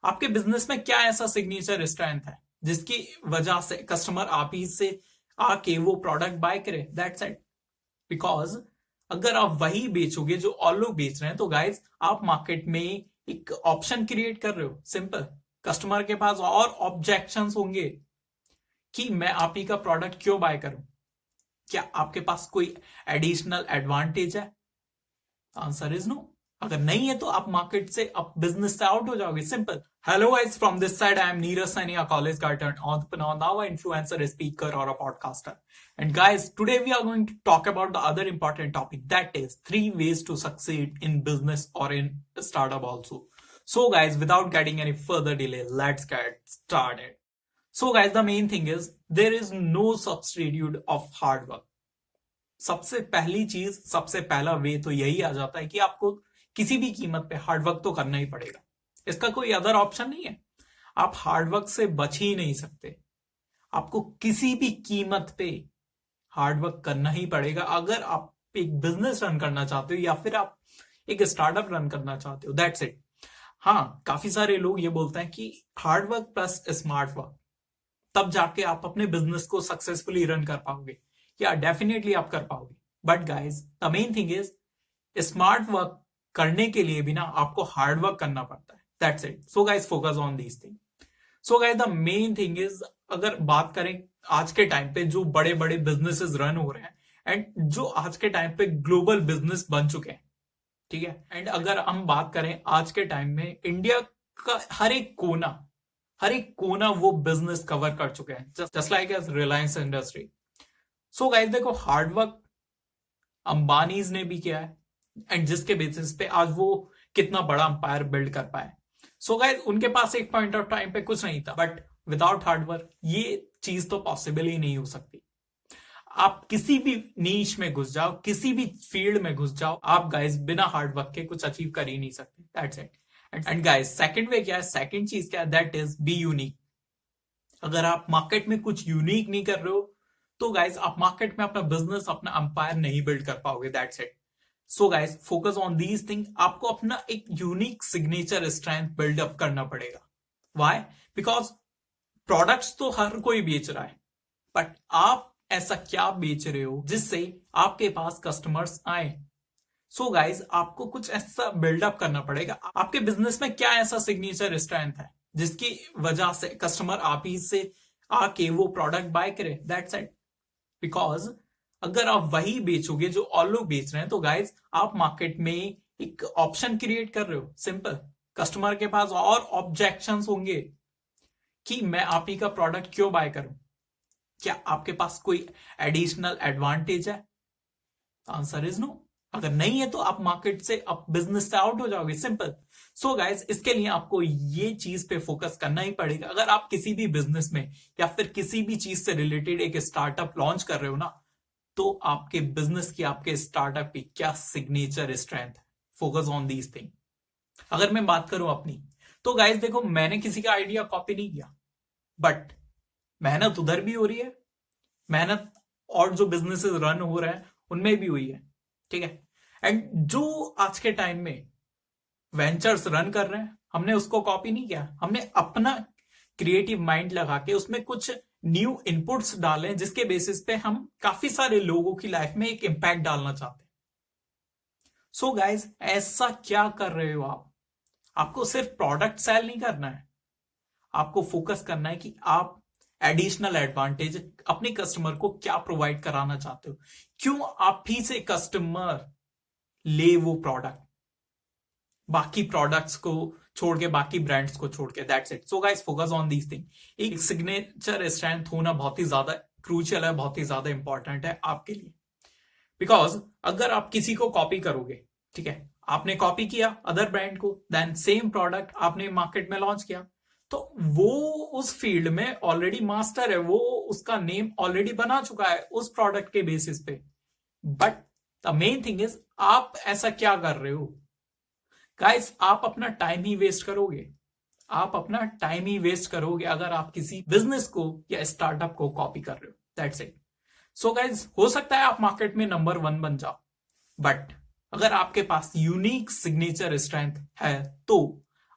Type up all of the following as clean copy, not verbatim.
आपके बिजनेस में क्या ऐसा सिग्नेचर स्ट्रेंथ है जिसकी वजह से कस्टमर आप ही से आके वो प्रोडक्ट बाय करे। That's it. बिकॉज अगर आप वही बेचोगे जो और लोग बेच रहे हैं तो गाइज आप मार्केट में एक ऑप्शन क्रिएट कर रहे हो। सिंपल। कस्टमर के पास और ऑब्जेक्शंस होंगे कि मैं आप ही का प्रोडक्ट क्यों बाय करूं। क्या आपके पास कोई एडिशनल एडवांटेज है? Answer is no. अगर नहीं है तो आप मार्केट से आप बिजनेस से आउट हो जाओगे। Simple. Hello guys, from this side I am Neeraj Saini, a college guy turned entrepreneur, now an influencer, a speaker or a podcaster. And guys, today we are going to talk about the other important topic, that is 3 ways to succeed in business or in startup also. So guys, without getting any further delay, let's get started. So guys, the main thing is there is no substitute of hard work. सबसे पहली चीज, सबसे पहला वे तो यही आ जाता है कि आपको किसी भी कीमत पे हार्डवर्क तो करना ही पड़ेगा। इसका कोई अदर ऑप्शन नहीं है। आप हार्डवर्क से बच ही नहीं सकते। आपको किसी भी कीमत पे हार्डवर्क करना ही पड़ेगा अगर आप एक बिजनेस रन करना चाहते हो या फिर आप एक स्टार्टअप रन करना चाहते हो। That's it. हाँ, काफी सारे लोग ये बोलते हैं कि हार्डवर्क प्लस स्मार्ट वर्क, तब जाके आप अपने बिजनेस को सक्सेसफुली रन कर पाओगे। या डेफिनेटली आप कर पाओगे, but guys the main thing is smart work करने के लिए भी ना आपको हार्ड वर्क करना पड़ता है। That's it. So guys focus on these thing. So guys the main thing is, अगर बात करें आज के टाइम पे जो बड़े बड़े बिजनेसेस रन हो रहे हैं एंड जो आज के टाइम पे ग्लोबल बिजनेस बन चुके हैं, ठीक है। एंड अगर हम बात करें आज के टाइम में इंडिया का हर एक कोना वो बिजनेस कवर कर चुके हैं, just like as Reliance industry. So guys देखो, हार्डवर्क अंबानीज ने भी किया है एंड जिसके बेसिस पे आज वो कितना बड़ा अंपायर बिल्ड कर पाए। सो गाइस उनके पास एक पॉइंट ऑफ टाइम पे कुछ नहीं था, बट विदाउट हार्डवर्क ये चीज तो पॉसिबल ही नहीं हो सकती। आप किसी भी नीश में घुस जाओ, किसी भी फील्ड में घुस जाओ, आप गाइस बिना हार्डवर्क के कुछ अचीव कर ही नहीं सकते। That's it. And guys second वे क्या है, सेकंड चीज क्या है, दैट इज बी यूनिक। अगर आप मार्केट में कुछ यूनिक नहीं कर रहे हो तो गाइज आप मार्केट में अपना बिजनेस, अपना अंपायर नहीं बिल्ड कर पाओगे। That's it. So guys focus on these thing. आपको अपना एक यूनिक सिग्नेचर स्ट्रेंथ बिल्डअप करना पड़ेगा। व्हाई? बिकॉज प्रोडक्ट्स तो हर कोई बेच रहा है, बट आप ऐसा क्या बेच रहे हो जिससे आपके पास कस्टमर्स आए। सो गाइज आपको कुछ ऐसा बिल्डअप करना पड़ेगा। आपके बिजनेस में क्या ऐसा सिग्नेचर स्ट्रेंथ है जिसकी वजह से कस्टमर आप ही से आके वो प्रोडक्ट बाय करे। That's it. बिकॉज अगर आप वही बेचोगे जो और लोग बेच रहे हैं तो गाइज आप मार्केट में एक ऑप्शन क्रिएट कर रहे हो। सिंपल। कस्टमर के पास और ऑब्जेक्शंस होंगे कि मैं आप ही का प्रोडक्ट क्यों बाय करूं। क्या आपके पास कोई एडिशनल एडवांटेज है? Answer is no. अगर नहीं है तो आप मार्केट से, आप बिजनेस से आउट हो जाओगे। सिंपल। सो गाइज इसके लिए आपको ये चीज पे फोकस करना ही पड़ेगा। अगर आप किसी भी बिजनेस में या फिर किसी भी चीज से रिलेटेड एक स्टार्टअप लॉन्च कर रहे हो ना, तो आपके बिजनेस की, आपके स्टार्टअप की क्या सिग्नेचर स्ट्रेंथ है। Focus on these thing. अगर मैं बात करूं अपनी, तो गाइज देखो, मैंने किसी का आइडिया कॉपी नहीं किया, बट मेहनत उधर भी हो रही है, मेहनत और जो बिजनेसेस रन हो रहे हैं उनमें भी हुई है, ठीक है। एंड जो आज के टाइम में वेंचर्स रन कर रहे हैं, हमने उसको कॉपी नहीं किया। हमने अपना क्रिएटिव माइंड लगा के उसमें कुछ न्यू इनपुट्स डाले जिसके बेसिस पे हम काफी सारे लोगों की लाइफ में एक इंपैक्ट डालना चाहते हैं। सो गाइज ऐसा क्या कर रहे हो आप? आपको सिर्फ प्रोडक्ट सेल नहीं करना है, आपको फोकस करना है कि आप एडिशनल एडवांटेज अपने कस्टमर को क्या प्रोवाइड कराना चाहते हो। क्यों आप ही से कस्टमर ले वो प्रोडक्ट, बाकी प्रोडक्ट्स को छोड़ के, बाकी ब्रांड्स को छोड़ के। That's it. So guys focus on these thing. एक सिग्नेचर स्ट्रेंथ होना बहुत ही ज्यादा क्रूशियल है, बहुत ही ज्यादा इंपॉर्टेंट है आपके लिए। बिकॉज अगर आप किसी को कॉपी करोगे, ठीक है, आपने कॉपी किया अदर ब्रांड को, देन सेम प्रोडक्ट आपने मार्केट में लॉन्च किया, तो वो उस फील्ड में ऑलरेडी मास्टर है, वो उसका नेम ऑलरेडी बना चुका है उस प्रोडक्ट के बेसिस पे। But the main thing is आप ऐसा क्या कर रहे हो गाइस? आप अपना टाइम ही वेस्ट करोगे। आप अपना टाइम ही वेस्ट करोगे अगर आप किसी बिजनेस को या स्टार्टअप को कॉपी कर रहे हो। That's it. सो गाइस हो सकता है आप मार्केट में नंबर 1 बन जाओ, बट अगर आपके पास यूनिक सिग्नेचर स्ट्रेंथ है तो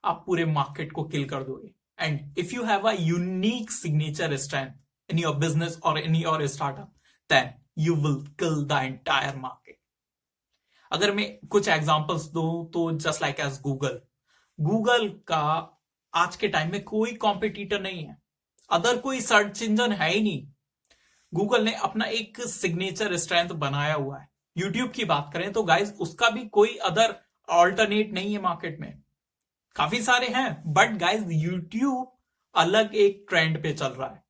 आप पूरे मार्केट को किल कर दोगे। And if you have a unique signature strength in your business और in your startup, then you will kill the entire market. अगर मैं कुछ एग्जांपल्स दूं तो जस्ट लाइक एज गूगल का आज के टाइम में कोई कॉम्पिटिटर नहीं है, अदर कोई सर्च इंजन है ही नहीं। गूगल ने अपना एक सिग्नेचर स्ट्रेंथ बनाया हुआ है। यूट्यूब की बात करें तो गाइज उसका भी कोई अदर ऑल्टरनेट नहीं है मार्केट में, काफी सारे हैं, बट गाइज यूट्यूब अलग एक ट्रेंड पे चल रहा है।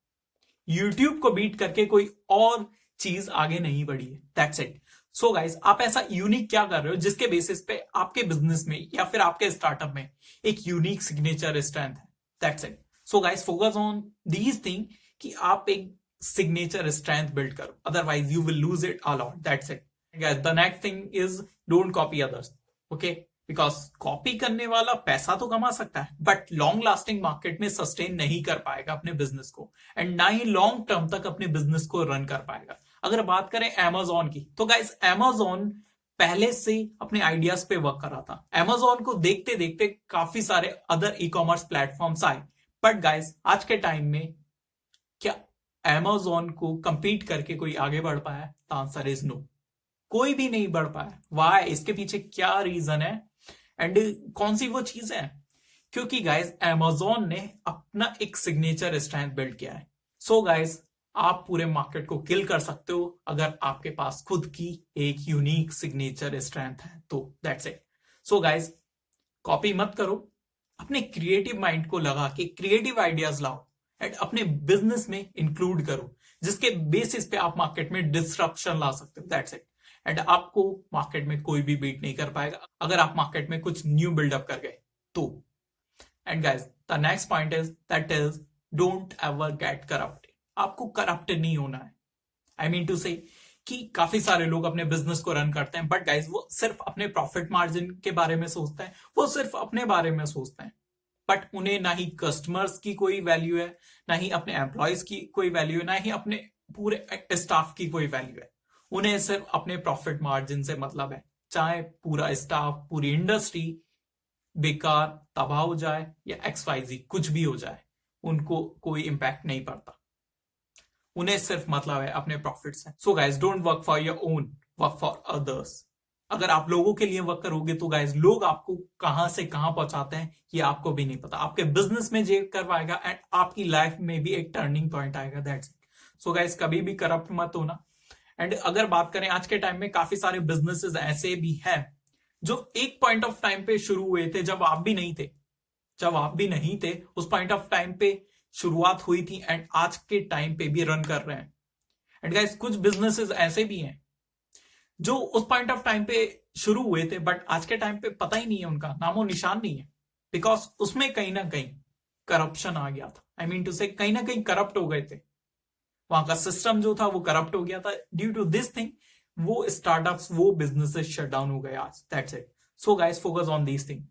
यूट्यूब को बीट करके कोई और चीज आगे नहीं बढ़ी है, दैट्स इट। सो गाइज आप ऐसा यूनिक क्या कर रहे हो जिसके बेसिस पे आपके बिजनेस में या फिर आपके स्टार्टअप में एक यूनिक सिग्नेचर स्ट्रेंथ है, that's it. So guys focus on these thing कि आप एक सिग्नेचर स्ट्रेंथ बिल्ड करो, otherwise you will lose it all out, that's it. Guys, the next thing is don't copy others, okay? Because copy करने वाला पैसा तो कमा सकता है बट लॉन्ग लास्टिंग मार्केट में सस्टेन नहीं कर पाएगा अपने बिजनेस को, एंड ना ही लॉन्ग टर्म तक अपने बिजनेस को रन कर पाएगा। अगर बात करें Amazon की तो गाइस Amazon पहले से अपने आइडियाज पे वर्क कर रहा था। Amazon को देखते देखते काफी सारे अदर ई कॉमर्स प्लेटफॉर्म्स आए, बट गाइस आज के टाइम में क्या Amazon को कंपीट करके कोई आगे बढ़ पाया? द आंसर इज नो, कोई भी नहीं बढ़ पाया। वाई? इसके पीछे क्या रीजन है एंड कौन सी वो चीजें हैं? क्योंकि गाइज Amazon ने अपना एक सिग्नेचर स्ट्रेंथ बिल्ड किया है। सो गाइज आप पूरे मार्केट को किल कर सकते हो अगर आपके पास खुद की एक यूनिक सिग्नेचर स्ट्रेंथ है तो, that's it. So guys copy मत करो, अपने क्रिएटिव माइंड को लगा के क्रिएटिव आइडियाज लाओ एंड अपने बिजनेस में इंक्लूड करो, जिसके बेसिस पे आप मार्केट में डिसरप्शन ला सकते हो, दैट्स इट। एंड आपको मार्केट में कोई भी बीट नहीं कर पाएगा अगर आप मार्केट में कुछ न्यू बिल्डअप कर गए तो। And guys the next point is that is don't ever get corrupt. आपको करप्ट नहीं होना है। आई मीन टू से कि काफी सारे लोग अपने बिजनेस को रन करते हैं बट गाइज वो सिर्फ अपने प्रॉफिट मार्जिन के बारे में सोचते हैं, वो सिर्फ अपने बारे में सोचते हैं, बट उन्हें ना ही कस्टमर्स की कोई वैल्यू है, ना ही अपने एम्प्लॉयज की कोई वैल्यू है, ना ही अपने पूरे स्टाफ की कोई वैल्यू है। उन्हें सिर्फ अपने प्रॉफिट मार्जिन से मतलब है, चाहे पूरा स्टाफ पूरी इंडस्ट्री बेकार तबाह हो जाए या XYZ कुछ भी हो जाए, उनको कोई इंपैक्ट नहीं पड़ता, उन्हें सिर्फ मतलब है अपने प्रॉफिट से। So guys don't work for your own, work for others. अगर आप लोगों के लिए वर्क करोगे तो गाइज लोग आपको कहां से कहां पहुंचाते हैं ये आपको भी नहीं पता, आपके बिजनेस में जे करवाएगा एंड आपकी लाइफ में भी एक टर्निंग पॉइंट आएगा, दैट्स इट। सो गाइज कभी भी करप्ट मत होना। एंड अगर बात करें आज के टाइम में काफी सारे बिजनेसेस ऐसे भी हैं जो एक पॉइंट ऑफ टाइम पे शुरू हुए थे जब आप भी नहीं थे, उस पॉइंट ऑफ टाइम पे शुरुआत हुई थी एंड आज के टाइम पे भी रन कर रहे हैं। एंड गाइस कुछ बिजनेसेस ऐसे भी हैं जो उस पॉइंट ऑफ टाइम पे शुरू हुए थे बट आज के टाइम पे पता ही नहीं है, उनका नामो निशान नहीं है, बिकॉज उसमें कहीं ना कहीं करप्शन आ गया था। आई मीन टू से कहीं ना कहीं करप्ट हो गए थे, वहां का सिस्टम जो था वो करप्ट हो गया था। ड्यू टू दिस थिंग वो स्टार्टअप्स, वो बिजनेसेस शट डाउन हो गए आज, that's it. So guys focus on this thing.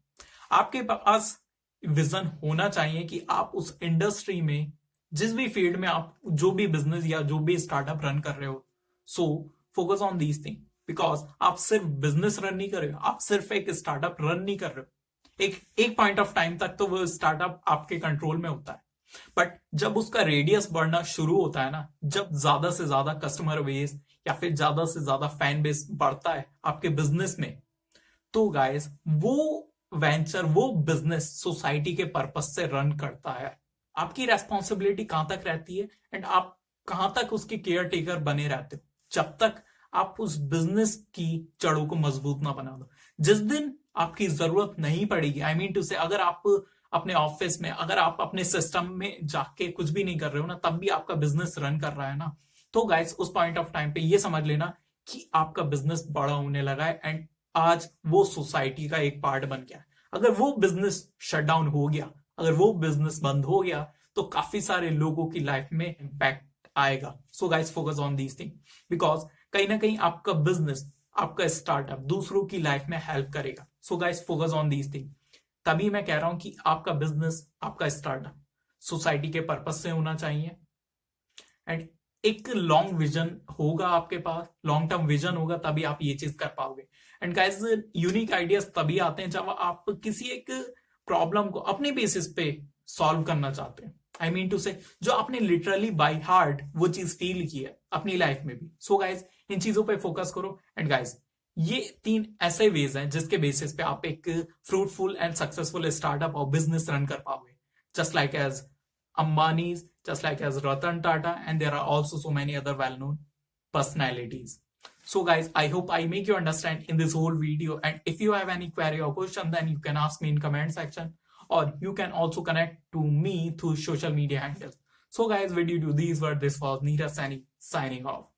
आपके पास विजन होना चाहिए कि आप उस इंडस्ट्री में जिस भी फील्ड में आप जो भी बिजनेस या जो भी स्टार्टअप रन कर रहे हो, so focus on these thing, because आप सिर्फ बिजनेस रन नहीं कर रहे हो, आप सिर्फ एक स्टार्टअप रन नहीं कर रहे हो। एक पॉइंट ऑफ टाइम तक तो वो स्टार्टअप आपके कंट्रोल में होता है, बट जब उसका रेडियस बढ़ना शुरू होता है ना, जब ज्यादा से ज्यादा कस्टमर बेस या फिर ज्यादा से ज्यादा फैन बेस बढ़ता है आपके बिजनेस में, तो गाइस वो वेंचर, वो बिजनेस सोसाइटी के पर्पस से रन करता है। आपकी रेस्पॉन्सिबिलिटी कहां तक रहती है एंड आप कहां तक उसके केयर टेकर बने रहते हो, जब तक आप उस बिजनेस की जड़ों को मजबूत ना बना दो। जिस दिन आपकी जरूरत नहीं पड़ेगी, आई मीन टू से अगर आप अपने ऑफिस में, अगर आप अपने सिस्टम में जाके कुछ भी नहीं कर रहे हो ना, तब भी आपका बिजनेस रन कर रहा है ना, तो गाइस उस पॉइंट ऑफ टाइम पे ये समझ लेना कि आपका बिजनेस बड़ा होने लगा है एंड आज वो सोसाइटी का एक पार्ट बन गया है। अगर वो बिजनेस शट डाउन हो गया, अगर वो बिजनेस बंद हो गया, तो काफी सारे लोगों की लाइफ में इंपैक्ट आएगा। So guys focus on these thing, because कहीं ना कहीं आपका बिजनेस, आपका स्टार्टअप दूसरों की लाइफ में हेल्प करेगा। So guys focus on these thing. तभी मैं कह रहा हूं कि आपका बिजनेस, आपका स्टार्टअप सोसाइटी के पर्पस से होना चाहिए एंड एक लॉन्ग विजन होगा आपके पास, लॉन्ग टर्म विजन होगा, तभी आप ये चीज कर पाओगे। एंड गाइस यूनिक आइडियाज तभी आते हैं जब आप किसी एक प्रॉब्लम को अपने बेसिस पे सॉल्व करना चाहते हैं। आई मीन टू से जो आपने लिटरली बाय हार्ट वो चीज फील की है अपनी लाइफ में भी। सो गाइज इन चीजों पे फोकस करो। एंड गाइज ये 3 ऐसे वेज हैं जिसके बेसिस पे आप एक फ्रूटफुल एंड सक्सेसफुल स्टार्टअप और बिजनेस रन कर पाओगे, just like as Ambani's, just like as Ratan Tata, and there are also so many other well-known personalities. So guys, I hope I make you understand in this whole video, and if you have any query or question, then you can ask me in comment section, or you can also connect to me through social media handles. So guys, video do these were, this was Neeraj Saini signing off.